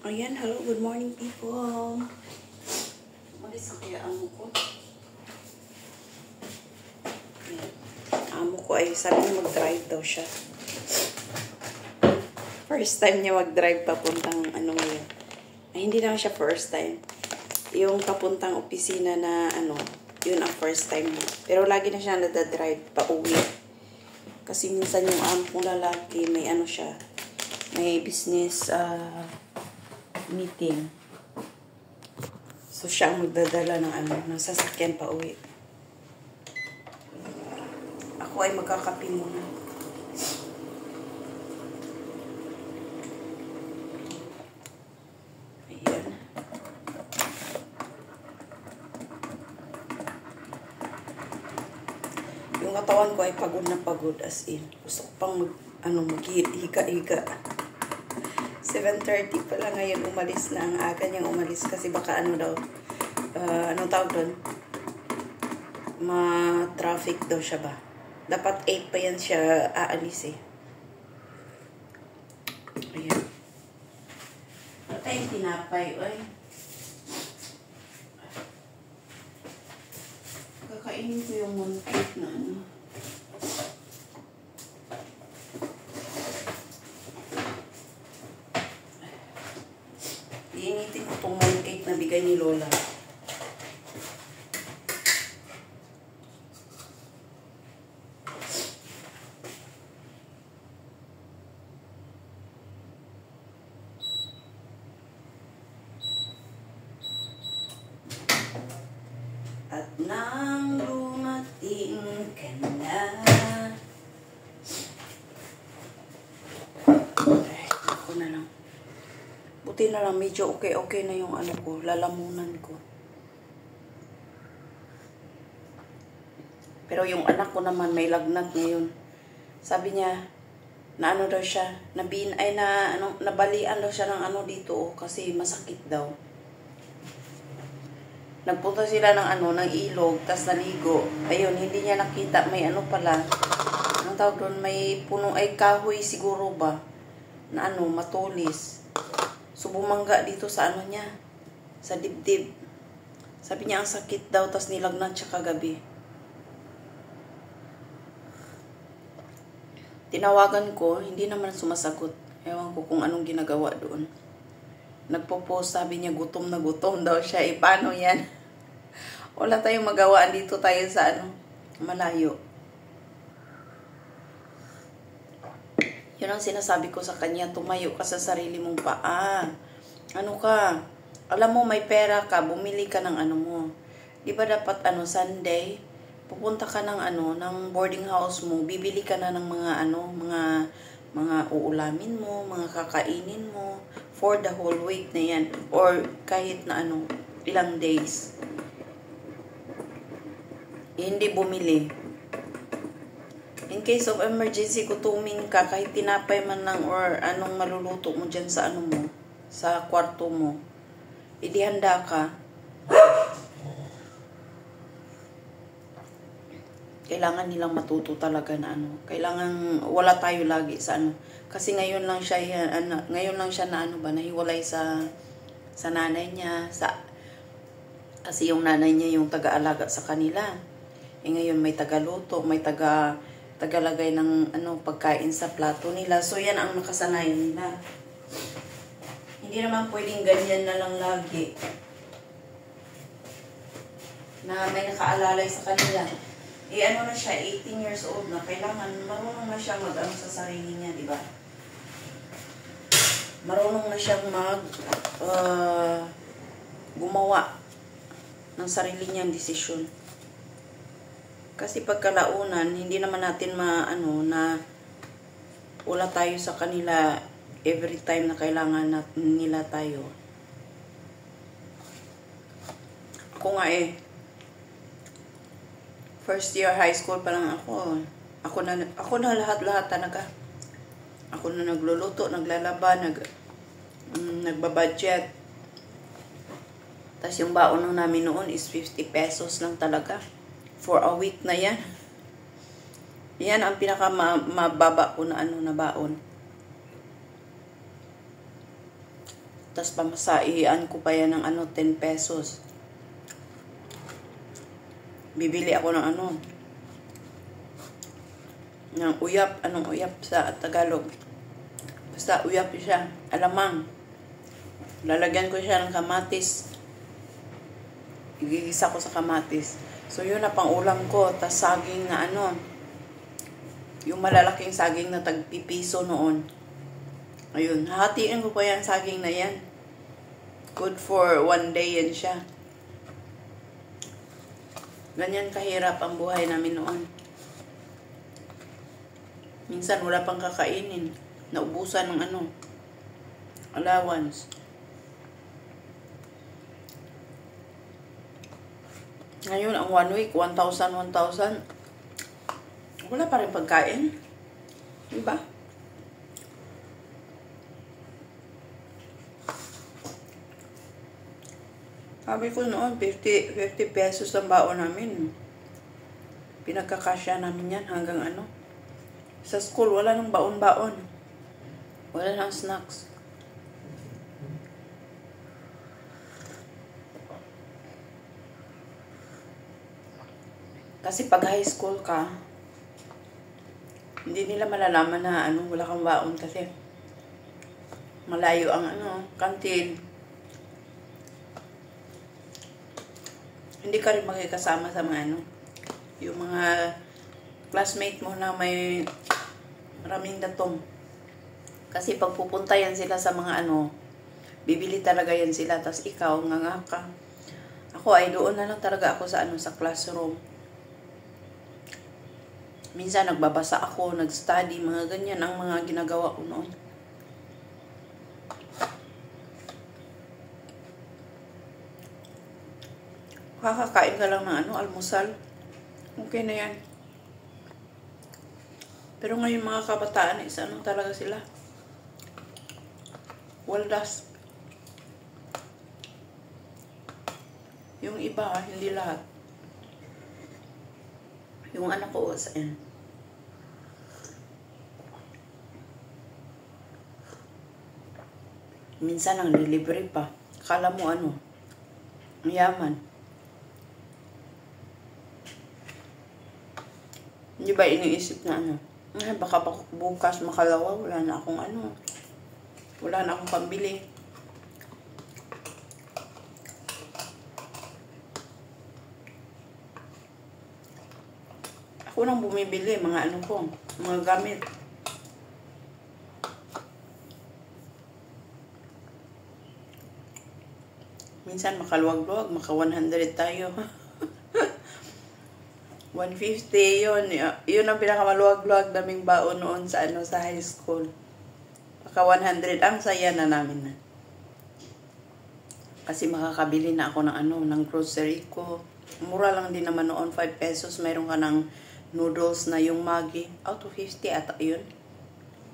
Ayan, hello, good morning people. Umalis na kaya amo ko. Ayan. Amo ko ay sabi niya mag-drive daw siya. First time niya mag-drive papuntang ano ngayon. Ay, hindi naman siya first time. Yung papuntang opisina na ano, yun ang first time niya. Pero lagi na siya nadadrive pa uwi. Kasi minsan yung amo kong lalaki, may ano siya, may business meeting. So, siya ang magdadala ng ano, ng sasakyan pa uwi. Ako ay magkakape muna. Ayan. Yung katawan ko ay pagod na pagod as in. Gusto ko pang maghiga-higa. 7:30 pala ngayon umalis na. Ang aga niyang umalis kasi baka ano daw, anong tawag doon? Ma-traffic daw siya ba? Dapat 8 pa yan siya aalis eh. Ayan. Ay, tinapay. Ay. Kakainin ko yung mooncake na ano. Iinitin ko itong mooncake na bigay ni Lola. At nang dumating ka na. Ay, ako na lang. Buti na lang, medyo okay na yung ano ko, lalamunan ko. Pero yung anak ko naman may lagnat ngayon. Sabi niya, na ano daw siya, nabalian daw siya ng ano dito kasi masakit daw. Nagpunta sila ng ilog, tas naligo. Ayun, hindi niya nakita, may ano pala. Anong tawag doon, may puno ay kahoy siguro ba? Na matulis. So, bumangga dito sa ano niya, sa dibdib. Sabi niya, ang sakit daw, tas nilagnat siya kagabi. Tinawagan ko, hindi naman sumasagot. Ewan ko kung anong ginagawa doon. Nagpo-post, sabi niya, gutom na gutom daw siya. Eh, paano yan? Wala tayong magawa. Dito tayo sa malayo. Yun ang sinasabi ko sa kanya, tumayo ka sa sarili mong paa. Ano ka? Alam mo, may pera ka, bumili ka ng ano mo. Di ba dapat Sunday, pupunta ka ng ng boarding house mo, bibili ka na ng mga uulamin mo, mga kakainin mo, for the whole week na yan. Or kahit na ilang days. Hindi bumili. In case of emergency, gutuming ka, kahit tinapay man lang or anong maluluto mo dyan sa mo, sa kwarto mo, idihanda ka. Kailangan nilang matuto talaga na kailangan wala tayo lagi sa kasi ngayon lang siya nahiwalay sa nanay niya, kasi yung nanay niya yung taga-alaga sa kanila. Ngayon may tagaluto, may tagalagay ng pagkain sa plato nila. So yan ang nakasanayan nila. Hindi naman pwedeng ganyan na lang lagi. Na may nakaalalay sa kanila. Na siya, 18 years old na. Kailangan marunong na siya sa sarili niya, di ba? Marunong na siyang gumawa ng sarili niyang desisyon. Kasi pagkalaunan, hindi naman natin na wala tayo sa kanila every time na kailangan nila tayo. Ako nga first year high school pa lang ako. Ako na lahat-lahat talaga. Ako na nagluluto, naglalaba, nagbabudget. Tapos yung baon namin noon is 50 pesos lang talaga. For a week na yan. Yan ang pinakamababa ko na baon. Tas pamasaian ko pa yan ng 10 pesos. Bibili ako ng ng uyap. Anong uyap sa Tagalog? Basta uyap siya. Alamang. Lalagyan ko siya ng kamatis. Igigisa ko sa kamatis. So yun na pang ulam ko. Tas saging na yung malalaking saging na tagpipiso noon. Ayun, hahatiin ko pa yan saging na yan. Good for 1 day yan siya. Ganyan kahirap ang buhay namin noon. Minsan wala pang kakainin. Naubusan ng allowance. Ngayon, ang 1 week, 1,000. Wala pa rin pagkain. Diba? Sabi ko noon, 50 pesos ang baon namin. Pinagkakasya namin yan hanggang Sa school, wala nang baon-baon. Wala nang snacks. Kasi pag high school ka, hindi nila malalaman na wala kang baon kasi malayo ang kantin. Hindi ka rin makikasama sa mga yung mga classmate mo na may maraming datong. Kasi pag pupunta yan sila sa mga bibili talaga yan sila, tas ikaw nga ka. Ako ay doon na lang talaga ako sa sa classroom. Minsan nagbabasa ako, nag-study, mga ganyan ang mga ginagawa ko noon. Kakakain ka lang ng almusal. Okay na yan. Pero ngayon mga kabataan is talaga sila. Waldas. Yung iba, hindi lahat. Yung anak ko, minsan ang delivery pa. Akala mo mayaman. Hindi ba iniisip na baka bukas makalawa, wala na akong wala na akong pambili. Ako nang bumibili, mga mga gamit. Minsan makaluwag-luwag, maka 100 tayo. 150 yun. Yun ang pinakamaluwag-luwag naming baon noon sa sa high school. Maka 100 ang saya na namin na. Kasi makakabili na ako ng grocery ko. Mura lang din naman noon, 5 pesos. Mayroon ka ng noodles na yung Maggi. 250 ata yun.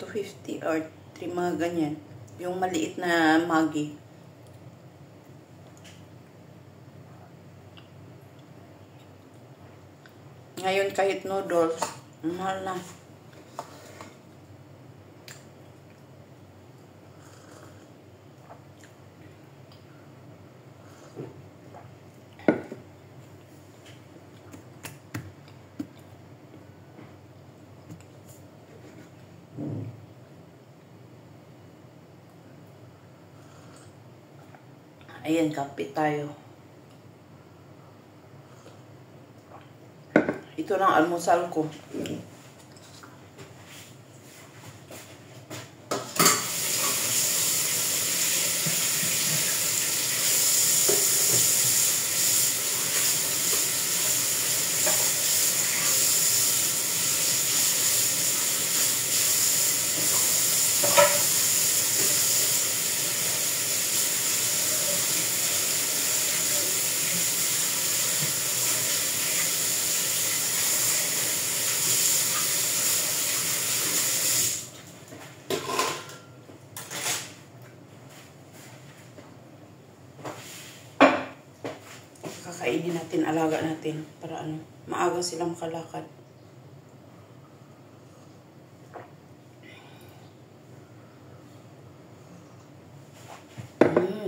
250 or 3 mga ganyan. Yung maliit na Maggi. Ngayon kahit noodles, mahal na. Ayan, kape tayo. Ito lang almusal ko. Kakainin natin, alaga natin para maaga silang makalakad.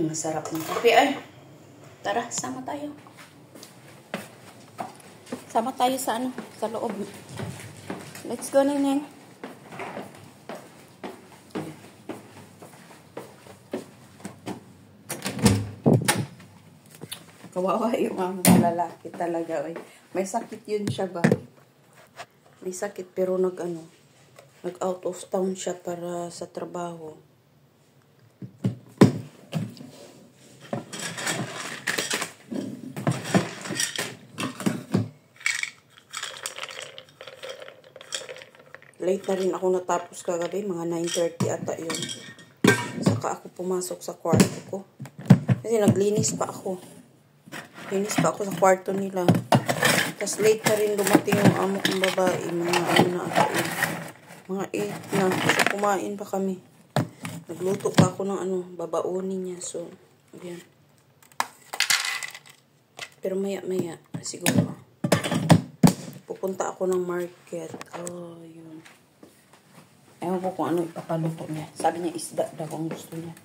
Masarap ng kape ay. Tara, sama tayo. Sama tayo sa ano, sa loob. Let's go, Neneng. Kawawa yung mga lalaki talaga. Ay. May sakit yun siya ba? May sakit pero nag out of town siya para sa trabaho. Late na rin ako natapos kagabi, mga 9:30 ata yun. Saka ako pumasok sa kwarto ko. Kasi naglinis pa ako. Linis pa ako sa kwarto nila. Tapos late na rin dumating yung amo kong babae. Mga 8 na. So kumain pa kami. Nagluto pa ako ng babaunin niya. So, ayan. Pero maya siguro. Pupunta ako ng market. Oh, yun. Ewan ko kung ano ipapaluto niya. Sabi niya isda daw ang gusto niya.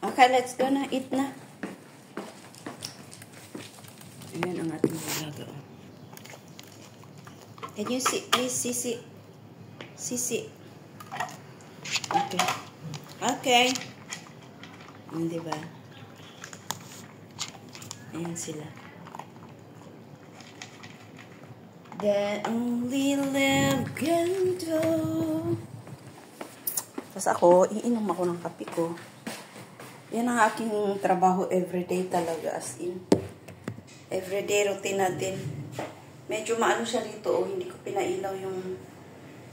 Okay, let's go na. Eat na. Ayan ang ating alaga. Can you see, please, Sisi? Sisi. Okay. Okay. Diba? Ayan sila. That only love can do. Tapos ako, iinom ako ng kape ko. Yan ang aking trabaho everyday talaga, as in. Everyday routine natin. Medyo maano siya dito, hindi ko pinailaw yung...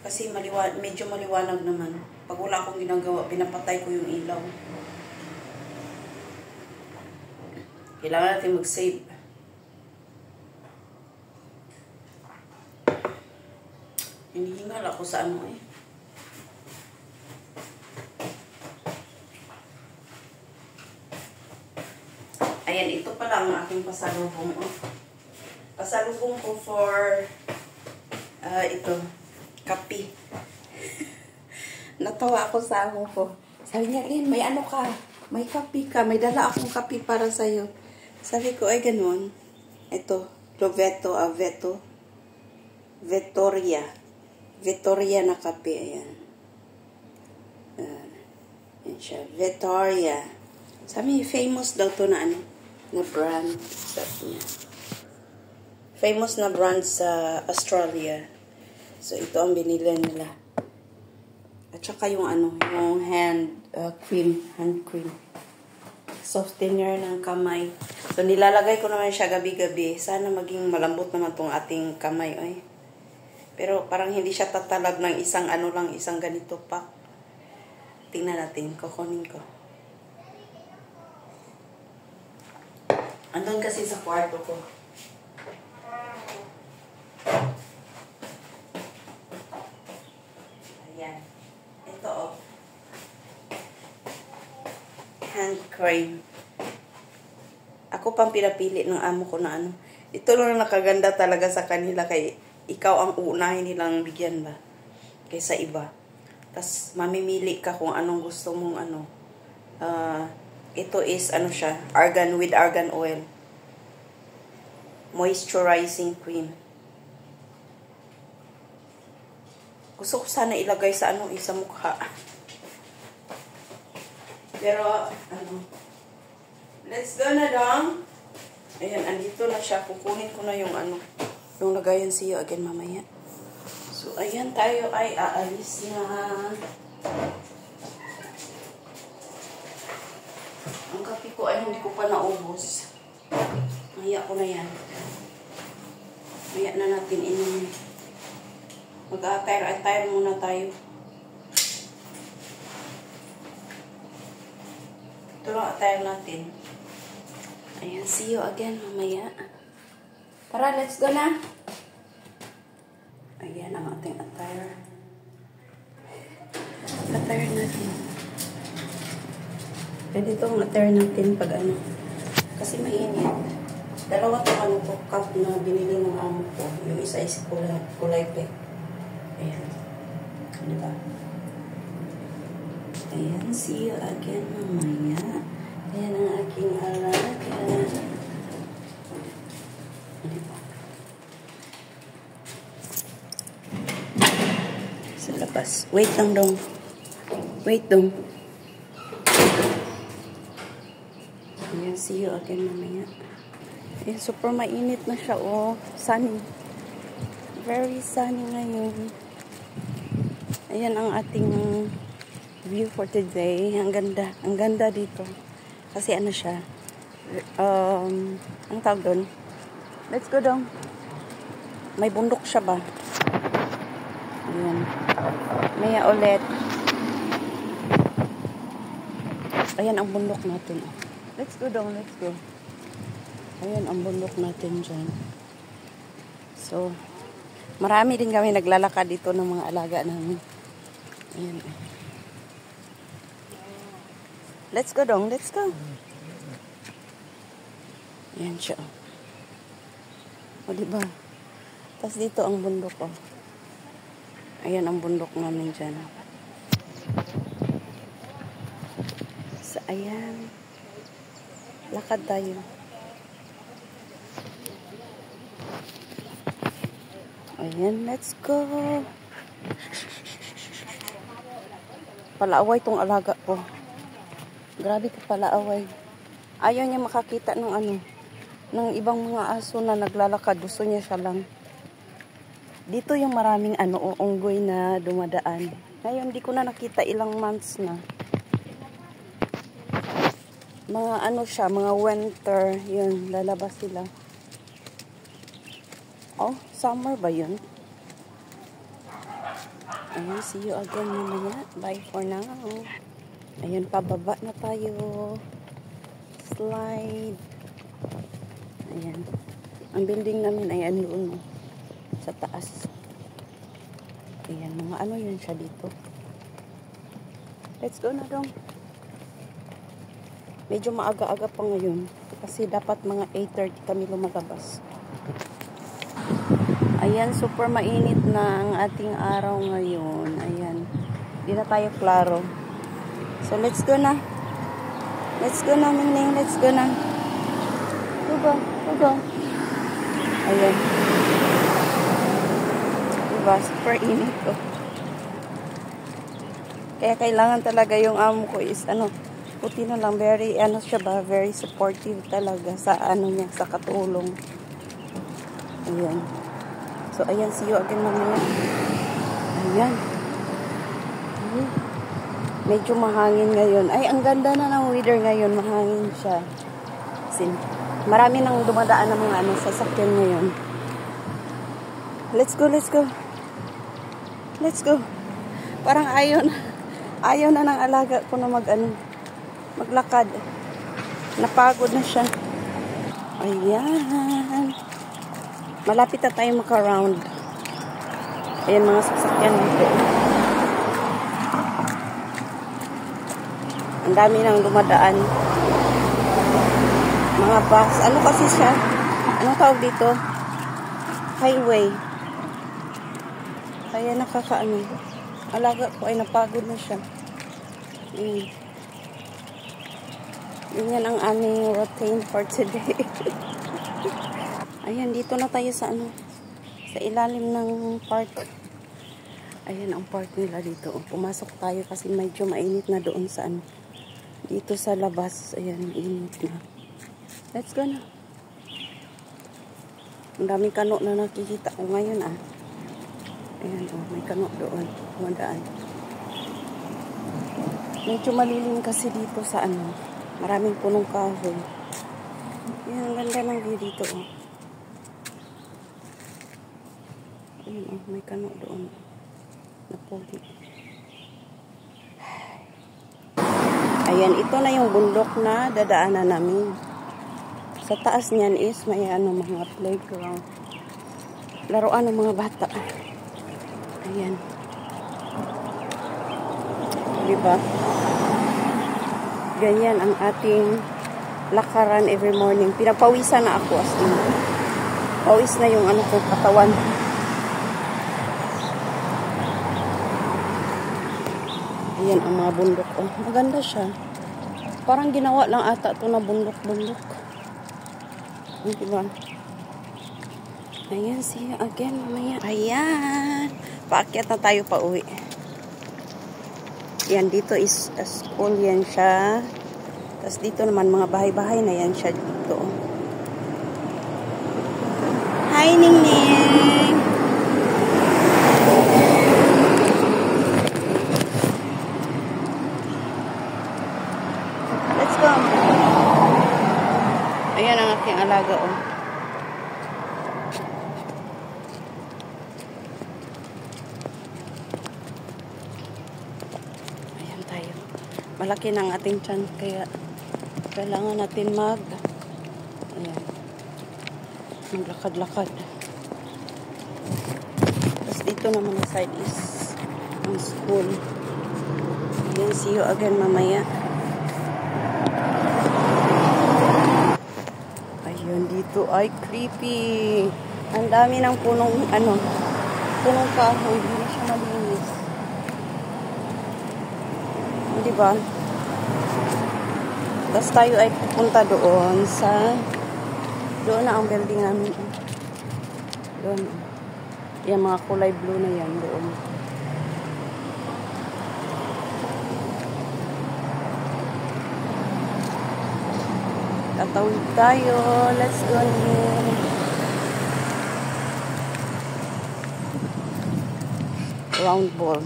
Kasi medyo maliwanag naman. Pag wala akong ginagawa, pinapatay ko yung ilaw. Kailangan natin mag-save. Hinihingal ako sa ano eh. Ayan, ito pala ang aking pasalubong. Oh. Pasalubong ko for ito, kape. Natawa ako sa amo ko. Sabi niya, Lynn, may ano ka? May kape ka. May dala akong kape para sa'yo. Sabi ko, ay ganun. Ito, Loveto, Aveto. Vittoria na kape. Ayan. Ayan siya. Vittoria. Sabi, famous daw to na ano. Na brand. Sabi niya. Famous na brand sa Australia. So, ito ang binili nila. At saka yung yung hand cream. Softener ng kamay. So, nilalagay ko naman siya gabi-gabi. Sana maging malambot naman tong ating kamay. Ay. Pero parang hindi siya tatalag ng isang isang ganito pa. Tingnan natin. Kukunin ko. Andun kasi sa kwarto ko. Ayan. Ito oh. Hand cream. Ako pang pinapili ng amo ko na ano. Ito lang nakaganda talaga sa kanila kay ikaw ang uunahin nilang bigyan ba kaysa iba. Tapos mamimili ka kung anong gusto mong ito is siya, with argan oil. Moisturizing cream. Gusto ko sana ilagay sa sa mukha. Pero let's go na lang. Ayan, andito na siya. Kukunin ko na yung yung lagayan siya again mamaya. So, ayan tayo ay aalis na. Ang kape ko ay hindi ko pa naubos. Maya ko na yan. Maya na natin inumin. Mag-attire muna tayo. Ito lang attire natin. Ayan, see you again mamaya. Tara, let's go na. Ayan ang ating attire. Attire natin. Pwede itong attire natin pag kasi mainit. Dalawa itong cup na binili ng amo ko. Yung isa is kulay pink. Ayan. Diba? Ayan, see you again mamaya. Wait lang dong. Wait dong. Ayan, see you again mamaya. Ayan, super mainit na siya, oh. Sunny. Very sunny ngayon. Ayan ang ating view for today. Ang ganda. Ang ganda dito. Kasi ano siya. Ang tawag doon? Let's go dong. May bundok siya ba? Ayan. Maya ulit. Ayan ang bundok natin. Let's go dong. Let's go. Ayan ang bundok natin dyan. So, marami din kami naglalakad dito ng mga alaga namin. Ayan. Let's go dong. Let's go. Ayan siya. O, diba? Tapos dito ang bundok, oh. Ayan ang bundok namin dyan. So, ayan. Lakad tayo. Ayan, let's go. Palaaway tong alaga ko. Grabe ka palaaway. Ayaw niya makakita ng ano, ng ibang mga aso na naglalakad. Gusto niya siya lang. Dito yung maraming ano, unggoy na dumadaan. Ngayon, di ko na nakita, ilang months na. Mga ano siya, mga winter, yun, lalabas sila. Oh, summer ba yun? Ayan, see you again mamaya. Bye for now. Ayan, pababa na tayo. Slide. Ayan. Ang building namin ay andun sa taas. Ayan, mga ano yun siya dito. Let's go na dong. Medyo maaga-aga pa ngayon. Kasi dapat mga 8:30 kami lumabas. Ayan, super mainit na ang ating araw ngayon. Ayan. Di na tayo klaro. So, let's go na. Let's go na, Mingning. Let's go na. Go. Ayan. Diba? Super init ko. Kaya kailangan talaga yung amo ko is, puti na lang. Very, siya ba? Very supportive talaga sa, niya, sa katulong. Ayan. So, ayan, see you again mamaya. Ayan. Medyo mahangin ngayon. Ay, ang ganda na ng weather ngayon. Mahangin siya. Marami nang dumadaan ng mga sasakyan ngayon. Let's go. Let's go. Parang ayaw na ng alaga ko na maglakad. Napagod na siya. Ayan. Malapit na tayo maka-round. Ayan mga sasakyan dito. Ang dami nang dumadaan. Mga bus. Ano kasi siya? Anong tawag dito? Highway. Kaya nakakaano. Alaga ko ay napagod na siya. Ganyan ang aming routine for today. Ayan, dito na tayo sa sa ilalim ng park. Ayan ang park nila dito. Pumasok tayo kasi medyo mainit na doon sa dito sa labas. Ayan, init na. Let's go na. Ang daming kano na nakikita ko ngayon Ayan, may kano doon. Kumadaan. Medyo malilim kasi dito sa maraming punong kahoy. Ayan, ang ganda ng view dito Ayan, may kano doon. Napuli. Ayan, ito na yung bundok na dadaanan namin. Sa taas niyan is may mga playground. Laruan ng mga bata. Ayan. Diba? Ganyan ang ating lakaran every morning. Pinapawisan na ako as in. Pawis na yung katawan. Ayan ang mga bundok. Maganda siya. Parang ginawa lang ata ito na bundok-bundok. Diba? Ayan, see you again mamaya. Ayan. Paakyat na tayo pa uwi. Yan, dito is school yan siya. Tapos dito naman, mga bahay-bahay na yan siya dito. Hi, Ningning! Let's go! Ayan ang aking alaga, oh. Ayan tayo. Malaki ng ating tiyan, kaya kailangan natin ayan, maglakad-lakad. Tapos dito naman na side is ang school. Ayan, see you again mamaya. Ayun, dito ay creepy. Ang dami ng punong punong kahoy. Hindi na siya malinis. Diba? Tapos tayo ay pupunta doon na ang building namin. Doon. Yung mga kulay blue na yan doon. Tatawid tayo. Let's go. Round ball.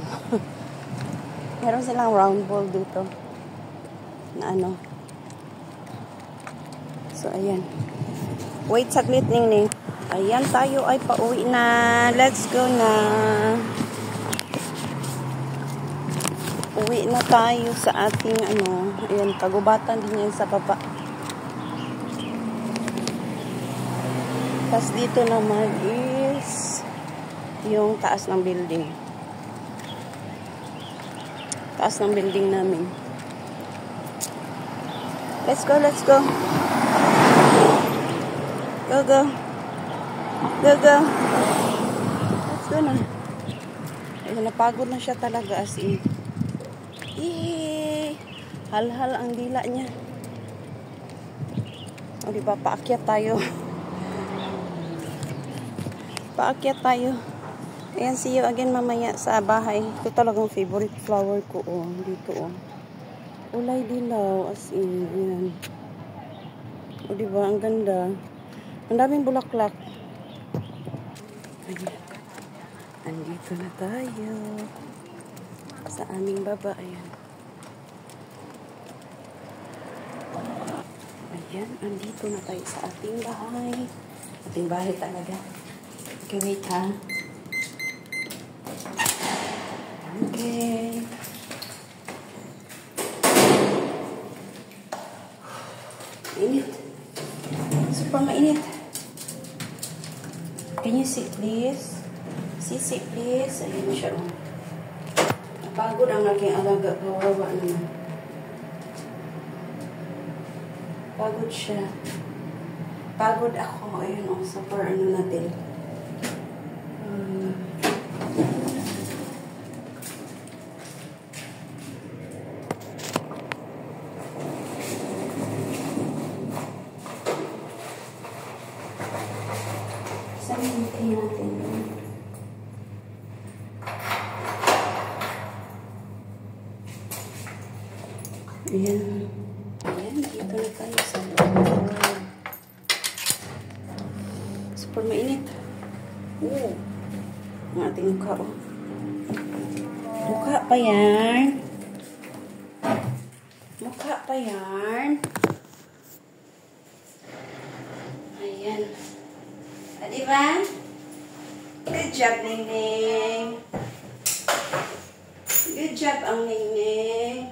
Meron silang round ball dito. Na So, ayan. Wait saglit, Ningning. Ayan, tayo ay pauwi na. Let's go na. Uwi na tayo sa ating ayan, kagubatan din yan sa baba. Tapos dito naman is yung taas ng building. Taas ng building namin. Let's go, let's go. Go, go. Go, go. Let's go na. Ayun, napagod na siya talaga as in. Hal-hal ang dila niya. O, diba, paakyat tayo. Paakyat tayo. Ayan, see you again mamaya sa bahay. Ito talagang favorite flower ko, oh. Dito, oh. Ulay dilaw, as in. Ayan. O, diba, ang ganda. Ang daming bulaklak. Ayan. Andito na tayo. Sa aming baba, ayan. Ayan, andito na tayo sa ating bahay. Ating bahay talaga. Okay, wait ha. Okay. Init. Super mainit. Can you sit please? Sit please. Ayun siya. Napagod ang aking alaga. Kawawa naman. Pagod siya. Pagod ako. Ayun o. Super natin. Sabihin natin. Ayan. Ayan, dito na tayo sa loob. Super mainit. Ang ating mukha, oh. Mukha pa yan. Mukha pa yan. Ayan. Diba? Good job, Ningning. Good job ang Ningning.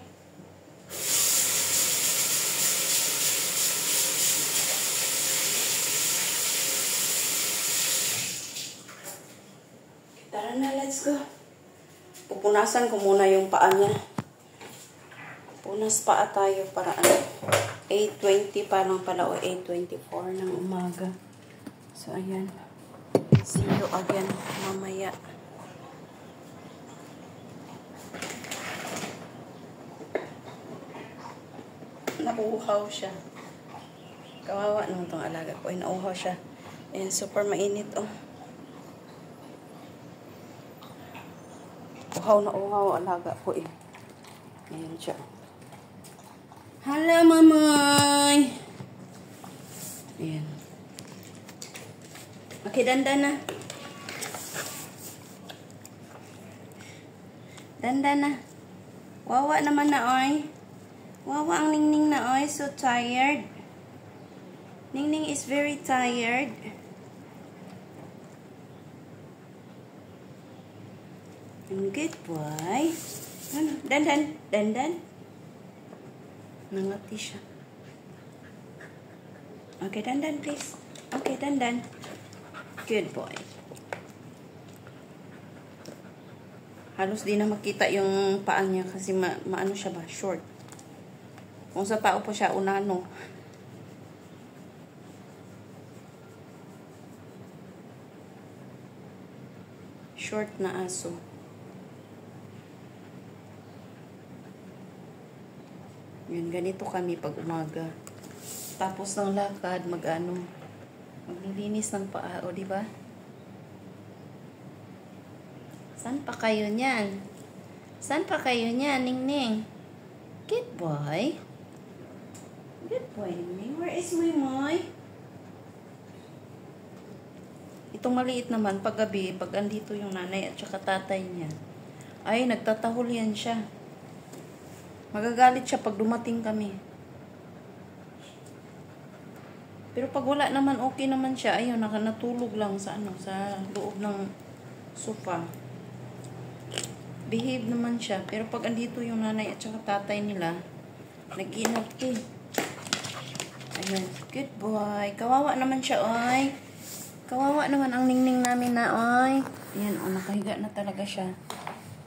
Tara na, let's go. Pupunasan ko muna yung paa niya. Punas paa tayo para 8:20 pa lang pala o 8:24 ng umaga. So, ayan. See you again mamaya. Nauuhaw siya. Kawawa naman itong alaga ko. Ay, nauuhaw siya. Ayan, super mainit, oh. Uhaw na uhaw alaga ko, eh. Ayan siya. Hala, mamay! Ayan. Okay, dandan na. Dandan na. Wawa naman na, oy. Wawa ang Ningning na, oy. So tired. Ningning is very tired. Good boy. Ano? Dandan. Dandan. Nangati siya. Okay, dandan please. Okay, dandan. Good boy. Halos di na makita yung paa niya kasi maano siya ba? Short. Kung sa tao po siya, unano. Short na aso. Yun, ganito kami pag umaga. Tapos ng lakad, maglilinis ng paa, o diba? Saan pa kayo niyan? Saan pa kayo niyan, Ningning? Good boy. Good boy, Ningning. Where is my moy? Itong maliit naman, pag gabi, pag andito yung nanay at saka tatay niya, ay, nagtatahol yan siya. Magagalit siya pag dumating kami. Pero pag wala naman, okay naman siya. Ayun, natulog lang sa loob ng sofa. Behave naman siya. Pero pag andito yung nanay at saka tatay nila, nag-inarte. Ayan. Good boy. Kawawa naman siya, oy. Kawawa naman ang Ningning namin na, oy. Ayan, nakahiga na talaga siya.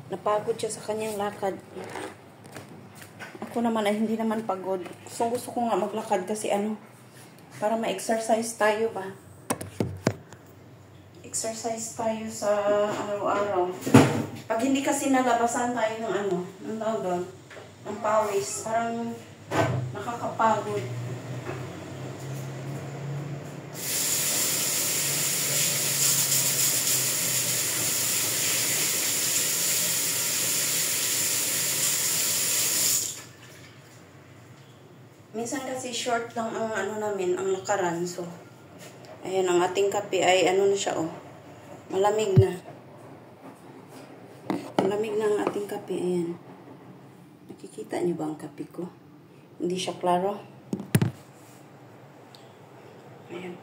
Napagod siya sa kanyang lakad. Ako naman ay hindi naman pagod. Gusto ko nga maglakad kasi para ma-exercise tayo ba? Exercise tayo sa araw-araw. Pag hindi kasi nalabasan tayo ng tawag doon, ng pawis, parang nakakapagod. Minsan kasi short lang ang namin, ang lakaran. So, ayan, ang ating kape ay na siya, oh. Malamig na. Malamig na ang ating kape, ayan. Nakikita niyo ba ang kape ko? Hindi siya klaro. Ayan.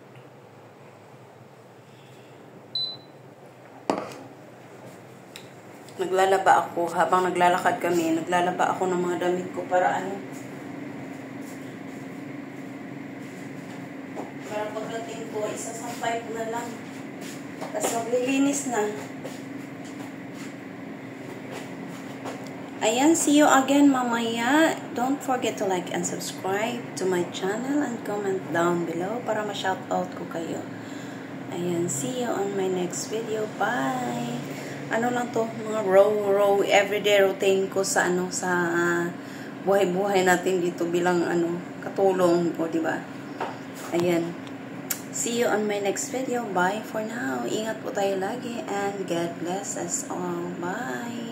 Naglalaba ako, habang naglalakad kami, naglalaba ako ng mga damit ko para para pagdating ko, isasampay ko na lang. Tapos maglilinis na. Ayan, see you again mamaya. Don't forget to like and subscribe to my channel and comment down below para ma-shoutout ko kayo. Ayan, see you on my next video. Bye! Ano lang to, mga everyday routine ko sa sa buhay-buhay natin dito bilang katulong, o diba? Ayan. See you on my next video. Bye for now. Ingat po tayo lagi and God bless us all. Bye!